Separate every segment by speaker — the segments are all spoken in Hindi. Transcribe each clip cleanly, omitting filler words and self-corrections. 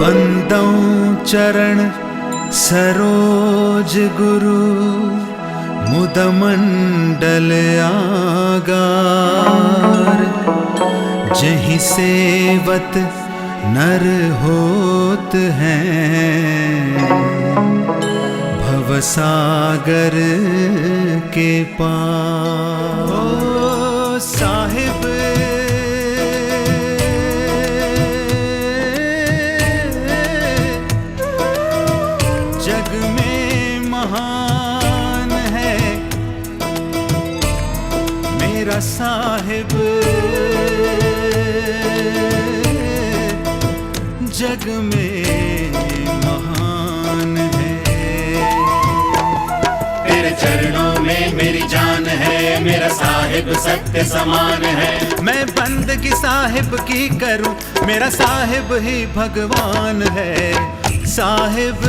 Speaker 1: बंदों चरण सरोज गुरु मुदमंडल आगार। जहि सेवत नर होत हैं भवसागर के पार। ओ साहिब जग में महान है मेरा साहिब, जग में महान है।
Speaker 2: तेरे चरणों में मेरी जान है, मेरा साहिब सत्य समान है।
Speaker 1: मैं बंदगी साहिब की करूं, मेरा साहिब ही भगवान है। साहिब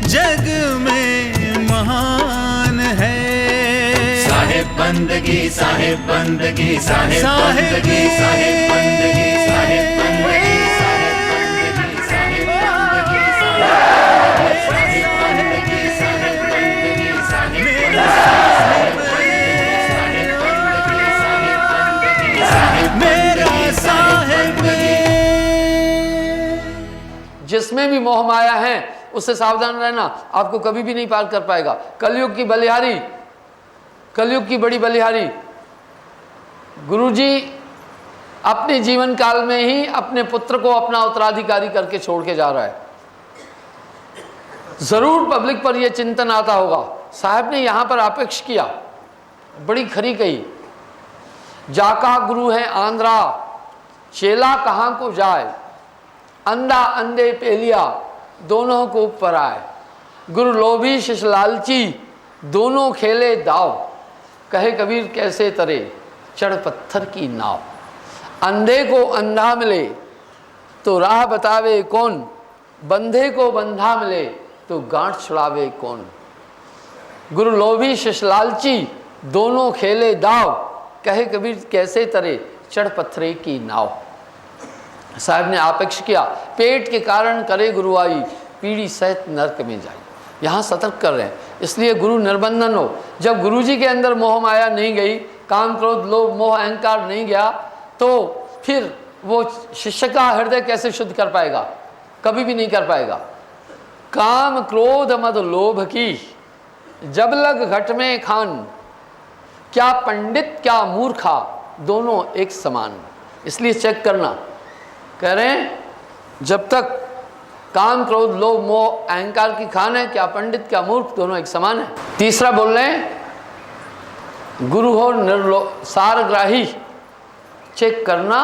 Speaker 1: जग में महान है।
Speaker 2: साहिब बंदगी, साहिब बंदगी, साहिब बंदगी, साहिब बंदगी, साहिब बंदगी, साहिब बंदगी, साहिब बंदगी, साहिब बंदगी, साहिब बंदगी, साहिब
Speaker 1: मेरा साहिब।
Speaker 3: जिसमें भी मोह माया है उससे सावधान रहना, आपको कभी भी नहीं पार कर पाएगा। कलयुग की बलिहारी, कलयुग की बड़ी बलिहारी गुरुजी अपने जीवन काल में ही अपने पुत्र को अपना उत्तराधिकारी करके छोड़ के जा रहा है। जरूर पब्लिक पर यह चिंतन आता होगा। साहब ने यहां पर अपेक्ष किया, बड़ी खरी कही। जाका गुरु है आंध्रा, चेला कहां को जाए, अंधा अंधे पेलिया दोनों को ऊपर आए। गुरु लोभी शिष लालची दोनों खेले दाव, कहे कबीर कैसे तरे चढ़ पत्थर की नाव। अंधे को अंधा मिले तो राह बतावे कौन, बंधे को बंधा मिले तो गांठ छुड़ावे कौन। गुरु लोभी शिष लालची दोनों खेले दाव, कहे कबीर कैसे तरे चढ़ पत्थरे की नाव। साहब ने अपेक्ष किया, पेट के कारण करे गुरुआई, पीढ़ी सहित नरक में जाई। यहाँ सतर्क कर रहे हैं, इसलिए गुरु निर्बंधन हो। जब गुरु जी के अंदर मोह माया नहीं गई, काम क्रोध लोभ मोह अहंकार नहीं गया, तो फिर वो शिष्य का हृदय कैसे शुद्ध कर पाएगा? कभी भी नहीं कर पाएगा। काम क्रोध मद लोभ की जब लग घट में खान, क्या पंडित क्या मूर्खा दोनों एक समान। इसलिए चेक करना, कह रहे हैं जब तक काम क्रोध लोभ मोह अहंकार की खान है, क्या पंडित क्या मूर्ख दोनों एक समान है। तीसरा बोल रहे हैं गुरु हो सारग्राही। चेक करना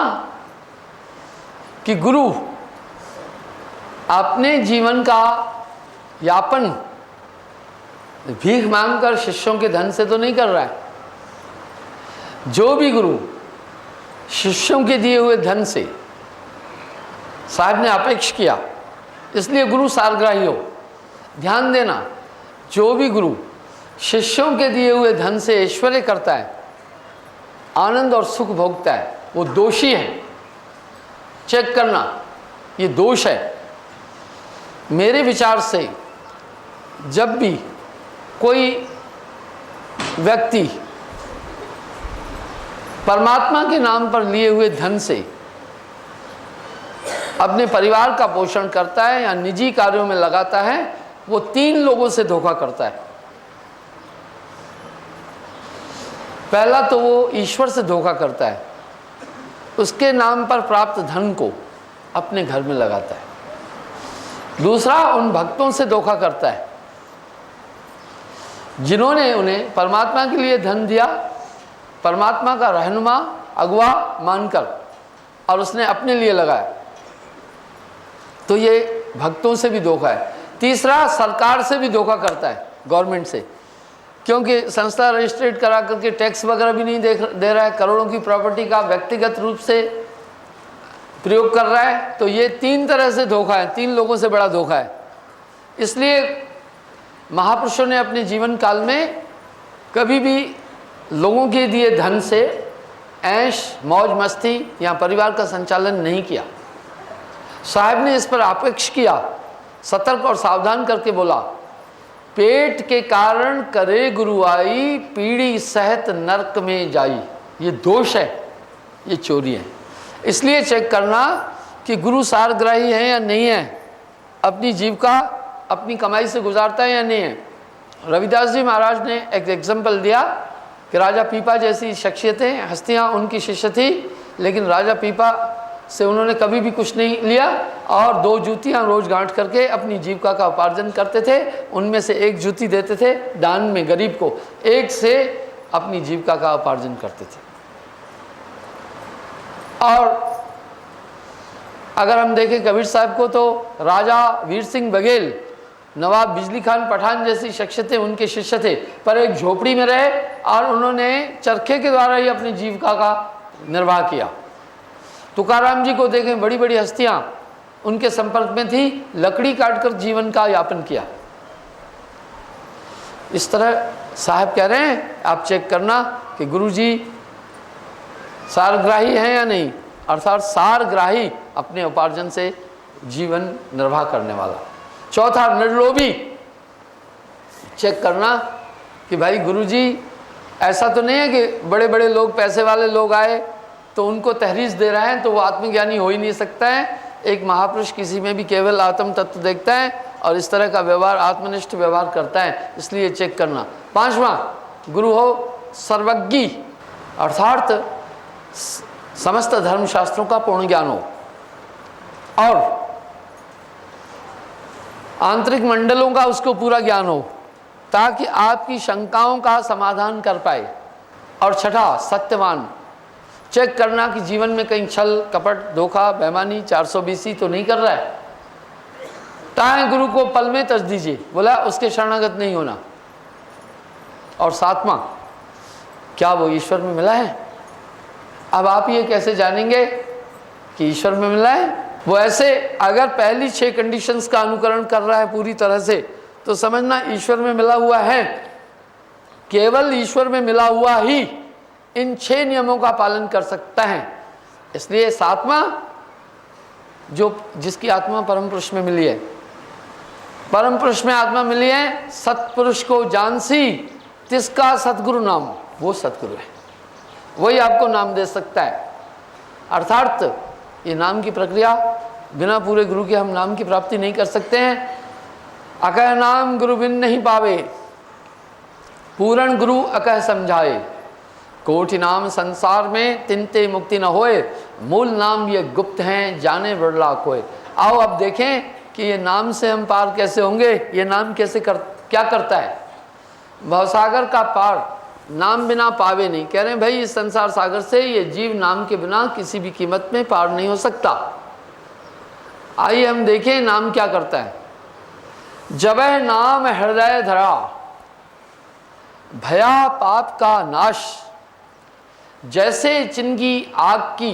Speaker 3: कि गुरु अपने जीवन का यापन भीख मांगकर शिष्यों के धन से तो नहीं कर रहा है। जो भी गुरु शिष्यों के दिए हुए धन से साहब ने अपेक्ष किया, इसलिए गुरु सारग्राही हो। ध्यान देना, जो भी गुरु शिष्यों के दिए हुए धन से ऐश्वर्य करता है, आनंद और सुख भोगता है, वो दोषी है। चेक करना, ये दोष है। मेरे विचार से जब भी कोई व्यक्ति परमात्मा के नाम पर लिए हुए धन से अपने परिवार का पोषण करता है या निजी कार्यों में लगाता है, वो 3 लोगों से धोखा करता है। पहला तो वो ईश्वर से धोखा करता है, उसके नाम पर प्राप्त धन को अपने घर में लगाता है। दूसरा, उन भक्तों से धोखा करता है जिन्होंने उन्हें परमात्मा के लिए धन दिया, परमात्मा का रहनुमा अगुवा मानकर, और उसने अपने लिए लगाया, तो ये भक्तों से भी धोखा है। तीसरा, सरकार से भी धोखा करता है, गवर्नमेंट से, क्योंकि संस्था रजिस्ट्रेट करा करके टैक्स वगैरह भी नहीं दे रहा है, करोड़ों की प्रॉपर्टी का व्यक्तिगत रूप से प्रयोग कर रहा है। तो ये 3 तरह से धोखा है, 3 लोगों से बड़ा धोखा है। इसलिए महापुरुषों ने अपने जीवन काल में कभी भी लोगों के दिए धन से ऐश मौज मस्ती या परिवार का संचालन नहीं किया। साहब ने इस पर आपेक्ष किया, सतर्क और सावधान करके बोला, पेट के कारण करे गुरुआई, पीड़ी सहत नरक में जाई। ये दोष है, ये चोरी है। इसलिए चेक करना कि गुरु सारग्राही है या नहीं है, अपनी जीविका अपनी कमाई से गुजारता है या नहीं है। रविदास जी महाराज ने एक एग्जाम्पल दिया कि राजा पीपा जैसी शख्सियतें, हस्तियां उनकी शिष्य थी, लेकिन राजा पीपा से उन्होंने कभी भी कुछ नहीं लिया और 2 जूतियां रोज गांठ करके अपनी जीविका का उपार्जन करते थे। उनमें से 1 जूती देते थे दान में गरीब को, 1 से अपनी जीविका का उपार्जन करते थे। और अगर हम देखें कबीर साहब को, तो राजा वीर सिंह बघेल, नवाब बिजली खान पठान जैसी शख्सियतें उनके शिष्य थे, पर एक झोपड़ी में रहे और उन्होंने चरखे के द्वारा ही अपनी जीविका का निर्वाह किया। तुकाराम जी को देखें, बड़ी बड़ी हस्तियां उनके संपर्क में थी, लकड़ी काटकर जीवन का यापन किया। इस तरह साहब कह रहे हैं, आप चेक करना कि गुरुजी सारग्राही हैं या नहीं, अर्थात सारग्राही, अपने उपार्जन से जीवन निर्वाह करने वाला। चौथा, निर्लोभी। चेक करना कि भाई गुरुजी ऐसा तो नहीं है कि बड़े बड़े लोग, पैसे वाले लोग आए तो उनको तहरीस दे रहे हैं तो वो आत्मज्ञानी हो ही नहीं सकता है। एक महापुरुष किसी में भी केवल आत्म तत्व देखता है और इस तरह का व्यवहार, आत्मनिष्ठ व्यवहार करता है, इसलिए चेक करना। 5वां, गुरु हो सर्वज्ञ, अर्थात समस्त धर्मशास्त्रों का पूर्ण ज्ञान हो और आंतरिक मंडलों का उसको पूरा ज्ञान हो, ताकि आपकी शंकाओं का समाधान कर पाए। और 6, सत्यवान। चेक करना कि जीवन में कहीं छल कपट धोखा बेईमानी 420 तो नहीं कर रहा है। ताए गुरु को पल में तज दीजिए, बोला उसके शरणागत नहीं होना। और 7वां, क्या वो ईश्वर में मिला है? अब आप ये कैसे जानेंगे कि ईश्वर में मिला है? वो ऐसे, अगर पहली 6 कंडीशंस का अनुकरण कर रहा है पूरी तरह से, तो समझना ईश्वर में मिला हुआ है। केवल ईश्वर में मिला हुआ ही इन 6 नियमों का पालन कर सकता है। इसलिए 7वां, जिसकी आत्मा परम पुरुष में मिली है, परम पुरुष में आत्मा मिली है, सत्पुरुष को जानसी तिसका सतगुरु नाम, वो सतगुरु है, वही आपको नाम दे सकता है। अर्थात ये नाम की प्रक्रिया, बिना पूरे गुरु के हम नाम की प्राप्ति नहीं कर सकते हैं। अकह नाम गुरु बिन नहीं पावे, पूर्ण गुरु अकह समझाए, कोटि नाम संसार में तिनते मुक्ति न होए, मूल नाम ये गुप्त हैं जाने बिरला कोय। आओ अब देखें कि ये नाम से हम पार कैसे होंगे। ये नाम क्या करता है? भवसागर का पार नाम बिना पावे नहीं। कह रहे हैं भाई इस संसार सागर से ये जीव नाम के बिना किसी भी कीमत में पार नहीं हो सकता। आइए हम देखें नाम क्या करता है। जब नाम हृदय धरा, भया पाप का नाश, जैसे चिंगी आग की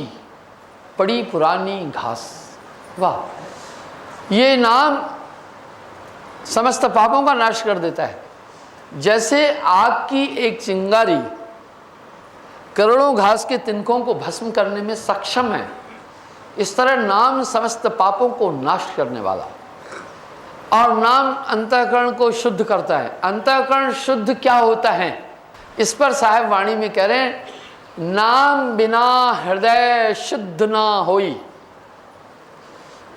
Speaker 3: पड़ी पुरानी घास। वाह, ये नाम समस्त पापों का नाश कर देता है। जैसे आग की एक चिंगारी करोड़ों घास के तिनकों को भस्म करने में सक्षम है, इस तरह नाम समस्त पापों को नाश करने वाला। और नाम अंतःकरण को शुद्ध करता है। अंतःकरण शुद्ध क्या होता है, इस पर साहब वाणी में कह रहे हैं, नाम बिना हृदय शुद्ध ना होई,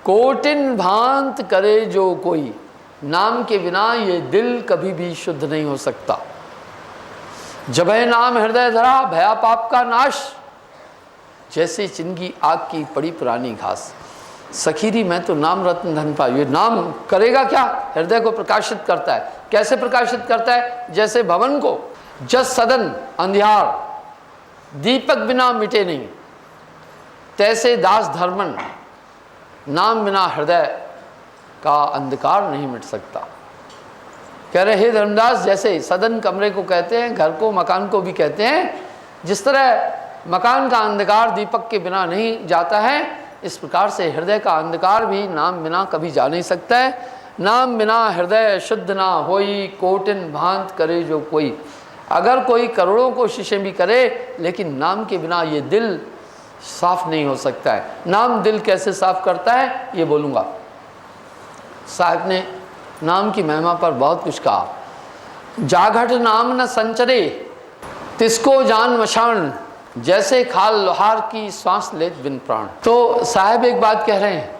Speaker 3: कोटिन भांत करे जो कोई। नाम के बिना ये दिल कभी भी शुद्ध नहीं हो सकता। जब है नाम हृदय धरा, भया पाप का नाश, जैसे चिंगी आग की पड़ी पुरानी घास। सखीरी मैं तो नाम रत्न धन पाई। ये नाम करेगा क्या? हृदय को प्रकाशित करता है। कैसे प्रकाशित करता है? जैसे भवन को जस सदन अंधियार, दीपक बिना मिटे नहीं, तैसे दास धर्मन, नाम बिना हृदय का अंधकार नहीं मिट सकता। कह रहे हे धर्मदास, जैसे सदन कमरे को कहते हैं, घर को मकान को भी कहते हैं, जिस तरह मकान का अंधकार दीपक के बिना नहीं जाता है, इस प्रकार से हृदय का अंधकार भी नाम बिना कभी जा नहीं सकता है। नाम बिना हृदय शुद्ध ना होई, कोटिन भांत करे जो कोई। अगर कोई करोड़ों कोशिशें भी करे, लेकिन नाम के बिना ये दिल साफ नहीं हो सकता है। नाम दिल कैसे साफ करता है ये बोलूँगा। साहब ने नाम की महिमा पर बहुत कुछ कहा। जाघट नाम न संचरे तिसको जान मशान, जैसे खाल लोहार की सांस लेत बिन प्राण। तो साहब एक बात कह रहे हैं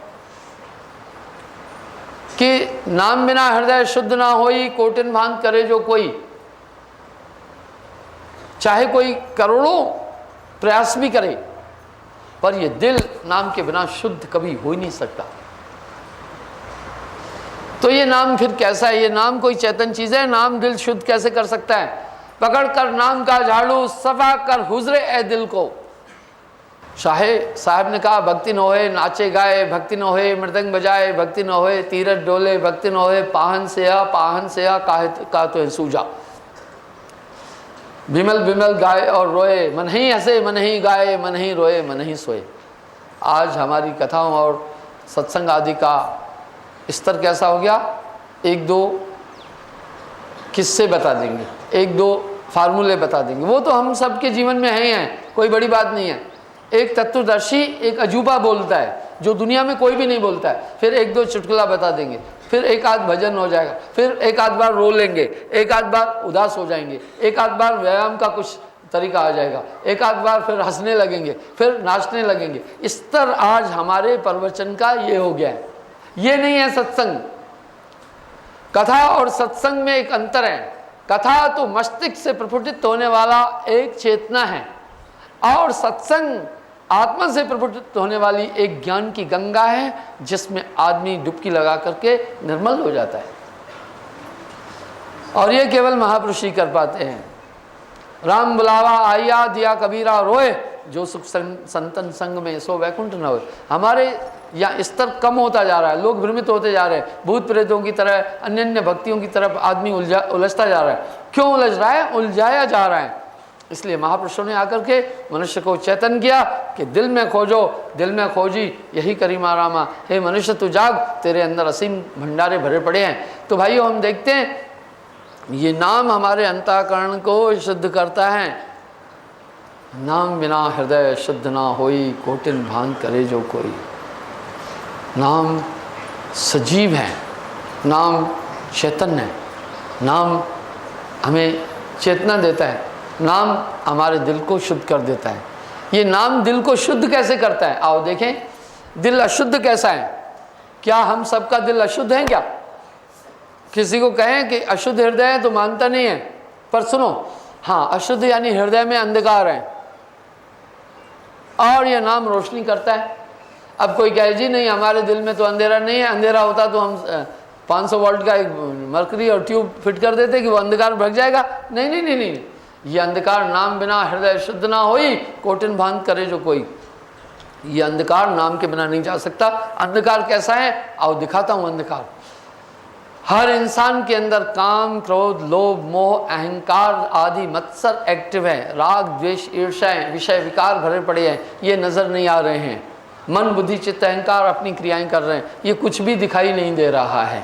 Speaker 3: कि नाम बिना हृदय शुद्ध ना होई, कोटिन भांत करे जो कोई। चाहे कोई करोड़ों प्रयास भी करे, पर ये दिल नाम के बिना शुद्ध कभी हो ही नहीं सकता। तो ये नाम फिर कैसा है? ये नाम कोई चेतन चीज है? नाम दिल शुद्ध कैसे कर सकता है? पकड़ कर नाम का झाड़ू, सफा कर हुजरे ए दिल को। चाहे साहब ने कहा भक्ति न होए नाचे गाए, भक्ति न होए मृदंग बजाए, भक्ति न होए तीरथ डोले, भक्ति न होए पाहन से आ का तो सूझा। बिमल बिमल गाए और रोए, मन ही हंसे मन ही गाए, मन ही रोए मन ही सोए। आज हमारी कथाओं और सत्संग आदि का स्तर कैसा हो गया? एक दो किस्से बता देंगे, एक दो फार्मूले बता देंगे, वो तो हम सबके जीवन में हैं, कोई बड़ी बात नहीं है। एक तत्वदर्शी एक अजूबा बोलता है जो दुनिया में कोई भी नहीं बोलता है, फिर एक दो चुटकुला बता देंगे, फिर एक आध भजन हो जाएगा, फिर एक आध बार रो लेंगे, एक आध बार उदास हो जाएंगे, एक आध बार व्यायाम का कुछ तरीका आ जाएगा, एक आध बार फिर हंसने लगेंगे, फिर नाचने लगेंगे। स्तर आज हमारे प्रवचन का ये हो गया है। ये नहीं है सत्संग। कथा और सत्संग में एक अंतर है। कथा तो मस्तिष्क से प्रफुल्लित होने वाला एक चेतना है, और सत्संग आत्मा से प्रफुल्लित होने वाली एक ज्ञान की गंगा है, जिसमें आदमी डुबकी लगा करके निर्मल हो जाता है। और ये केवल महापुरुष ही कर पाते हैं। राम बुलावा आया दिया कबीरा रोए, जो सुख संतन संग में सो वैकुंठ न होए। हमारे यहाँ स्तर कम होता जा रहा है, लोग भ्रमित होते जा रहे हैं, भूत प्रेतों की तरह अन्य अन्य भक्तियों की तरफ आदमी उलझता जा रहा है। क्यों उलझ रहा है? उलझाया जा रहा है। इसलिए महापुरुषों ने आकर के मनुष्य को चेतन किया कि दिल में खोजो, दिल में खोजी यही करीमा रामा। हे मनुष्य तू जाग, तेरे अंदर असीम भंडारे भरे पड़े हैं। तो भाइयों हम देखते हैं ये नाम हमारे अंतःकरण को शुद्ध करता है। नाम बिना हृदय शुद्ध ना होई, कोटिन भांत करे जो कोई। नाम सजीव है, नाम चैतन्य है, नाम हमें चेतना देता है, नाम हमारे दिल को शुद्ध कर देता है। ये नाम दिल को शुद्ध कैसे करता है? आओ देखें, दिल अशुद्ध कैसा है? क्या हम सबका दिल अशुद्ध है क्या? किसी को कहें कि अशुद्ध हृदय है तो मानता नहीं है, पर सुनो, हाँ अशुद्ध यानी हृदय में अंधकार है और ये नाम रोशनी करता है। अब कोई कहे जी नहीं हमारे दिल में तो अंधेरा नहीं है, अंधेरा होता तो हम 500 वोल्ट का एक मरकरी और ट्यूब फिट कर देते कि वो अंधकार भग जाएगा। नहीं नहीं नहीं नहीं, ये अंधकार नाम बिना हृदय शुद्ध ना होई, कोटिन भांत करे जो कोई। ये अंधकार नाम के बिना नहीं जा सकता। अंधकार कैसा है? आओ दिखाता हूँ अंधकार। हर इंसान के अंदर काम, क्रोध, लोभ, मोह, अहंकार आदि मत्सर एक्टिव है। राग, द्वेष, ईर्ष्याएं, विषय विकार भरे पड़े हैं, ये नजर नहीं आ रहे हैं। मन, बुद्धि, चित्त, अहंकार अपनी क्रियाएं कर रहे हैं, ये कुछ भी दिखाई नहीं दे रहा है।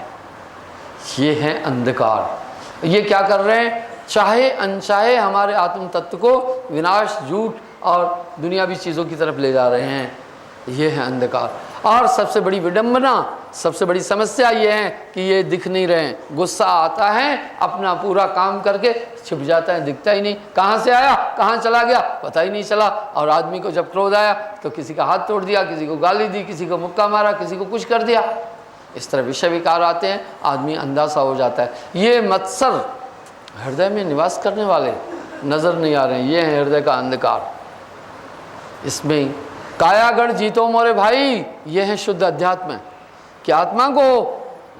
Speaker 3: ये है अंधकार। ये क्या कर रहे हैं? चाहे अनचाहे हमारे आत्म तत्व को विनाश, झूठ और दुनियावी चीज़ों की तरफ ले जा रहे हैं। ये है अंधकार। और सबसे बड़ी विडंबना, सबसे बड़ी समस्या ये है कि ये दिख नहीं रहे। गुस्सा आता है, अपना पूरा काम करके छिप जाता है, दिखता ही नहीं। कहाँ से आया, कहाँ चला गया, पता ही नहीं चला। और आदमी को जब क्रोध आया तो किसी का हाथ तोड़ दिया, किसी को गाली दी, किसी को मुक्का मारा, किसी को कुछ कर दिया। इस तरह विषय विकार आते हैं, आदमी अंधा सा हो जाता है। ये मत्सर हृदय में निवास करने वाले नजर नहीं आ रहे हैं। ये है हृदय का अंधकार। इसमें कायागढ़ जीतो मोरे भाई, ये है शुद्ध अध्यात्म कि आत्मा को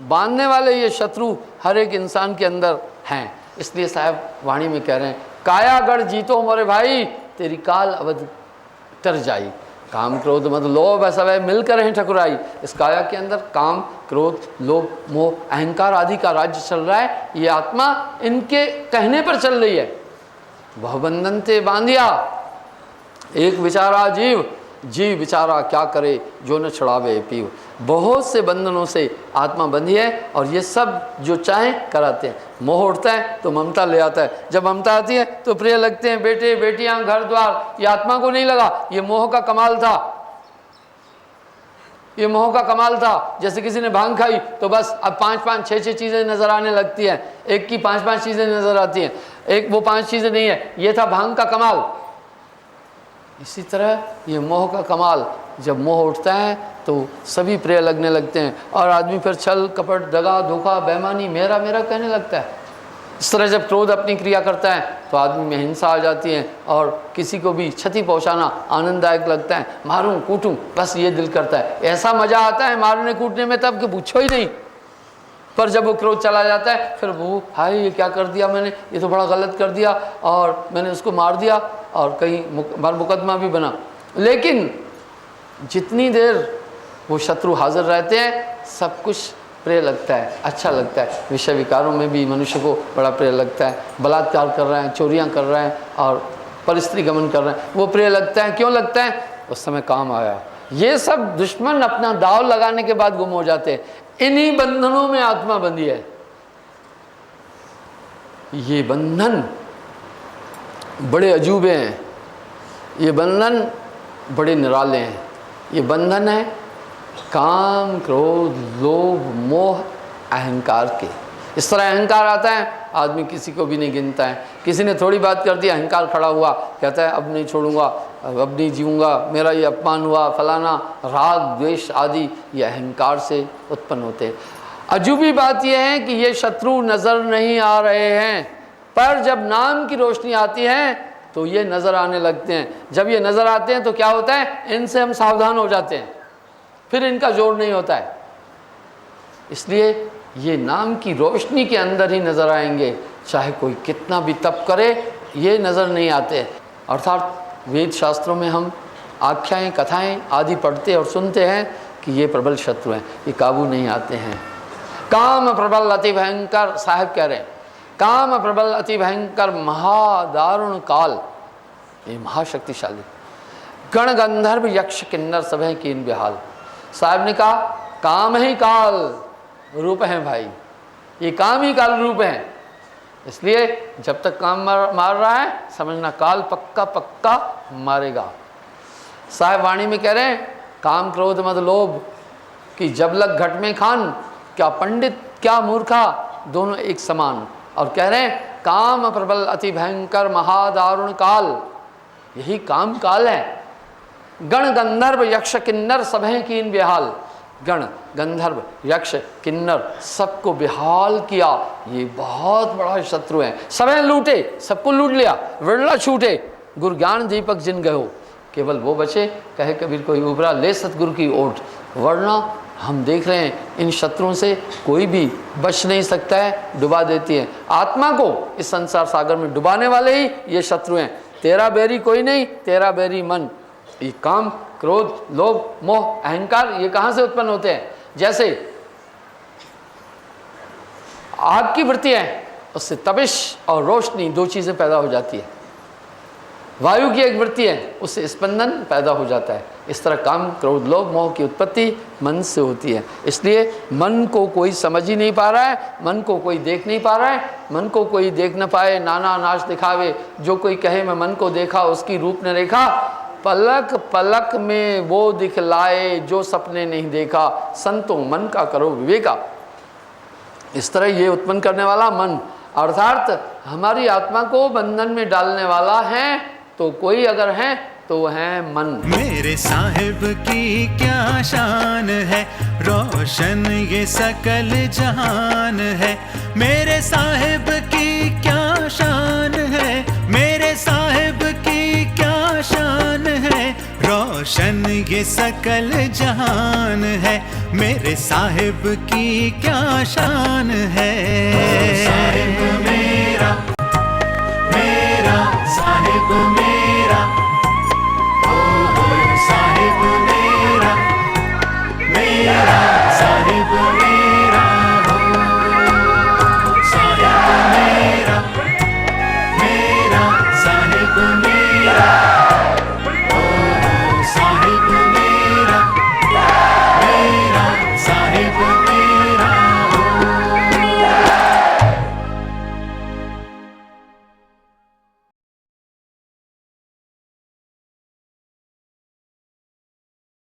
Speaker 3: बांधने वाले ये शत्रु हर एक इंसान के अंदर हैं। इसलिए साहब वाणी में कह रहे हैं, कायागढ़ जीतो मोरे भाई, तेरी काल अवध तर जाई। काम, क्रोध, मद, लोभ सब मिलकर हैं ठकुराई। इस काया के अंदर काम, क्रोध, लोभ, मोह, अहंकार आदि का राज्य चल रहा है। ये आत्मा इनके कहने पर चल रही है। बहुबंधन ते बांधिया, एक विचारा जीव जीव बेचारा क्या करे जो न छुड़ावे पीव। बहुत से बंधनों से आत्मा बंधी है और ये सब जो चाहे कराते हैं। मोह उठता है तो ममता ले आता है, जब ममता आती है तो प्रिय लगते हैं बेटे बेटियां घर द्वार। ये आत्मा को नहीं लगा, ये मोह का कमाल था, ये मोह का कमाल था। जैसे किसी ने भांग खाई तो बस अब 5-5 6-6 चीज़ें नज़र आने लगती हैं, एक की 5-5 चीज़ें नज़र आती हैं, एक वो 5 चीज़ें नहीं है, ये था भांग का कमाल। इसी तरह ये मोह का कमाल, जब मोह उठता है तो सभी प्रिय लगने लगते हैं और आदमी फिर छल कपट दगा धोखा बेईमानी मेरा मेरा कहने लगता है। इस तरह जब क्रोध अपनी क्रिया करता है तो आदमी में हिंसा आ जाती है और किसी को भी क्षति पहुंचाना आनंददायक लगता है, मारूं कूटूं बस ये दिल करता है। ऐसा मज़ा आता है मारने कूटने में तब कि पूछो ही नहीं। पर जब वो क्रोध चला जाता है फिर वो हाय ये क्या कर दिया मैंने, ये तो बड़ा गलत कर दिया और मैंने उसको मार दिया और कहीं मुकदमा भी बना। लेकिन जितनी देर वो शत्रु हाजिर रहते हैं सब कुछ प्रिय लगता है, अच्छा लगता है। विषय विकारों में भी मनुष्य को बड़ा प्रिय लगता है। बलात्कार कर रहे हैं, चोरियां कर रहे हैं और परिस्त्री गमन कर रहे हैं, वो प्रिय लगता है। क्यों लगता है? उस समय काम आया। ये सब दुश्मन अपना दाव लगाने के बाद गुम हो जाते हैं। इन्हीं बंधनों में आत्मा बंधी है। ये बंधन बड़े अजूबे हैं, ये बंधन बड़े निराले हैं। ये बंधन है काम क्रोध लोभ मोह अहंकार के। इस तरह अहंकार आता है आदमी किसी को भी नहीं गिनता है। किसी ने थोड़ी बात कर दी अहंकार खड़ा हुआ, कहता है अब नहीं छोड़ूंगा, अब नहीं जीऊँगा, मेरा ये अपमान हुआ फलाना। राग द्वेष आदि ये अहंकार से उत्पन्न होते हैं। अजूबी बात यह है कि ये शत्रु नज़र नहीं आ रहे हैं, पर जब नाम की रोशनी आती है तो ये नज़र आने लगते हैं। जब ये नज़र आते हैं तो क्या होता है, इनसे हम सावधान हो जाते हैं, फिर इनका जोर नहीं होता है। इसलिए ये नाम की रोशनी के अंदर ही नज़र आएंगे, चाहे कोई कितना भी तप करे ये नज़र नहीं आते। अर्थात वेद शास्त्रों में हम आख्याएँ कथाएँ आदि पढ़ते और सुनते हैं कि ये प्रबल शत्रु हैं, ये काबू नहीं आते हैं। काम प्रबल अति भयंकर, साहब कह रहे हैं काम प्रबल अति भयंकर महादारुण काल, ये महाशक्तिशाली। गण गंधर्व यक्ष किन्नर सब हैं कीन बेहाल। साहब ने कहा काम ही काल रूप हैं भाई, ये काम ही काल रूप हैं। इसलिए जब तक काम मार रहा है समझना काल पक्का पक्का मारेगा। साहब वाणी में कह रहे हैं काम क्रोध मद लोभ कि जब लग घट में खान, क्या पंडित क्या मूर्खा दोनों एक समान। और कह रहे हैं काम प्रबल अति भयंकर महादारुण काल, यही काम काल है। गण गंधर्व यक्ष किन्नर सब हैं कीन बेहाल। गण गंधर्व यक्ष किन्नर सबको बेहाल किया, ये बहुत बड़ा शत्रु है। सबे लूटे, सबको लूट लिया, विरला छूटे गुरु ज्ञान दीपक जिन गयो, केवल वो बचे कहे कबीर कोई उबरा ले सतगुरु की ओट। वरना हम देख रहे हैं इन शत्रुओं से कोई भी बच नहीं सकता है, डुबा देती है। आत्मा को इस संसार सागर में डुबाने वाले ही ये शत्रु हैं। तेरा बैरी कोई नहीं, तेरा बैरी मन। ये काम क्रोध लोभ मोह अहंकार ये कहाँ से उत्पन्न होते हैं? जैसे आग की वृत्ति है, उससे तपिश और रोशनी दो चीज़ें पैदा हो जाती है। वायु की एक वृत्ति है, उससे स्पंदन पैदा हो जाता है। इस तरह काम क्रोध लोभ मोह की उत्पत्ति मन से होती है। इसलिए मन को कोई समझ ही नहीं पा रहा है, मन को कोई देख नहीं पा रहा है। मन को कोई देख न पाए नाना नाच दिखावे, जो कोई कहे मैं मन को देखा उसकी रूप न रेखा। पलक पलक में वो दिखलाए जो सपने नहीं देखा, संतों मन का करो विवेका। इस तरह ये उत्पन्न करने वाला मन अर्थात हमारी आत्मा को बंधन में डालने वाला है तो कोई अगर है तो वो है मन।
Speaker 1: मेरे साहिब की क्या शान है, रोशन ये सकल जहान है। मेरे साहिब की क्या शान है, मेरे साहिब की क्या शान है। रोशन ये सकल जहान है, मेरे साहिब की क्या शान है।
Speaker 2: साहिब मेरा, मेरा साहिब मेरा।